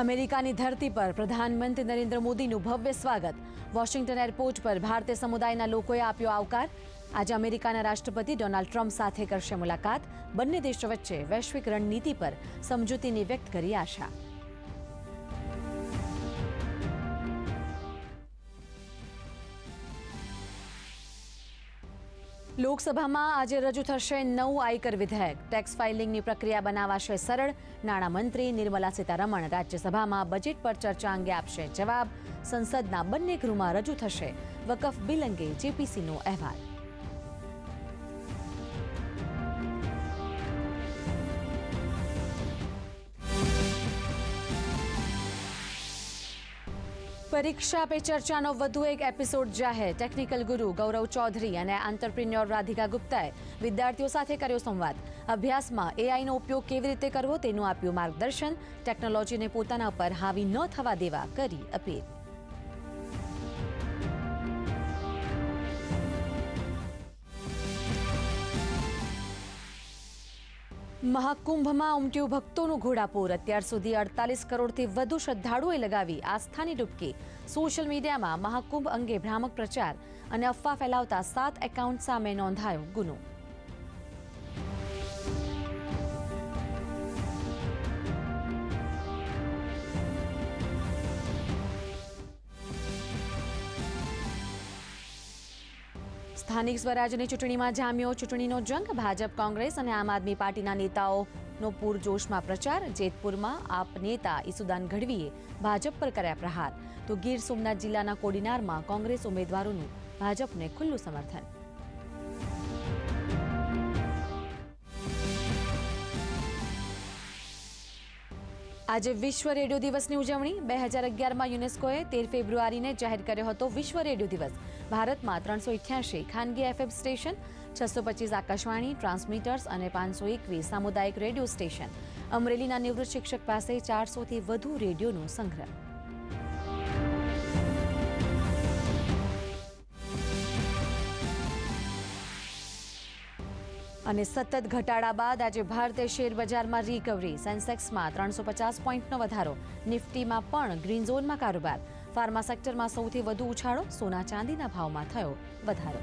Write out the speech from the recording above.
અમેરિકાની ધરતી પર પ્રધાનમંત્રી નરેન્દ્ર મોદીનું ભવ્ય સ્વાગત. વોશિંગ્ટન એરપોર્ટ પર ભારતીય સમુદાયના લોકોએ આપ્યો આવકાર. આજે અમેરિકાના રાષ્ટ્રપતિ ડોનાલ્ડ ટ્રમ્પ સાથે કરશે મુલાકાત. બંને દેશો વચ્ચે વૈશ્વિક રણનીતિ પર સમજૂતીની વ્યક્ત કરી આશા. લોકસભામાં આજે રજૂ થશે નવું આયકર વિધેયક. ટેક્સ ફાઇલિંગની પ્રક્રિયા બનાવાશે સરળ. નાણામંત્રી નિર્મલા સીતારમણ રાજ્યસભામાં બજેટ પર ચર્ચા અંગે આપશે જવાબ. સંસદના બંને ગૃહમાં રજૂ થશે વકફ બિલ અંગે જેપીસીનો અહેવાલ. પરીક્ષા પે ચર્ચાનો વધુ એક એપિસોડ જાહેર. ટેકનિકલ ગુરુ ગૌરવ ચૌધરી અને આંતરપ્રિન્યોર રાધિકા ગુપ્તાએ વિદ્યાર્થીઓ સાથે કર્યો સંવાદ. અભ્યાસમાં એઆઈનો ઉપયોગ કેવી રીતે કરવો તેનું આપ્યું માર્ગદર્શન. ટેકનોલોજીને પોતાના પર હાવી ન થવા દેવા કરી અપીલ. મહાકુંભમાં ઉમટ્યું ભક્તોનું ઘોડાપૂર. અત્યાર સુધી 48 કરોડથી વધુ શ્રદ્ધાળુઓએ લગાવી આસ્થાની ડૂબકી. સોશિયલ મીડિયામાં મહાકુંભ અંગે ભ્રામક પ્રચાર અને અફવા ફેલાવતા 7 એકાઉન્ટ સામે નોંધાયો ગુનો. સ્થાનિક સ્વરાજ્યની ચૂંટણીમાં જામ્યો ચૂંટણીનો જંગ. ભાજપ, કોંગ્રેસ અને આમ આદમી પાર્ટીના નેતાઓનો પૂરજોશમાં પ્રચાર. જેતપુરમાં આપ નેતા ઈસુદાન ગઢવીએ ભાજપ પર કર્યા પ્રહાર. તો ગીર સોમનાથ જિલ્લાના કોડીનારમાં કોંગ્રેસ ઉમેદવારોનું ભાજપને ખુલ્લું સમર્થન. આજે વિશ્વ રેડિયો દિવસની ઉજવણી. 2011માં યુનેસ્કોએ 13 ફેબ્રુઆરીને જાહેર કર્યો હતો વિશ્વ રેડિયો દિવસ. ભારતમાં 388 ખાનગી એફએમ સ્ટેશન, 625 આકાશવાણી ટ્રાન્સમીટર્સ અને 521 સામુદાયિક રેડિયો સ્ટેશન. અમરેલીના નિવૃત્ત શિક્ષક પાસે 400થી વધુ રેડિયોનો સંગ્રહ. અને સતત ઘટાડા બાદ આજે ભારતીય શેર બજારમાં રિકવરી. સેન્સેક્સમાં 350 પોઈન્ટનો વધારો. નિફ્ટીમાં પણ ગ્રીન ઝોનમાં કારોબાર. ફાર્મા સેક્ટરમાં સૌથી વધુ ઉછાળો. સોના ચાંદીના ભાવમાં થયો વધારો.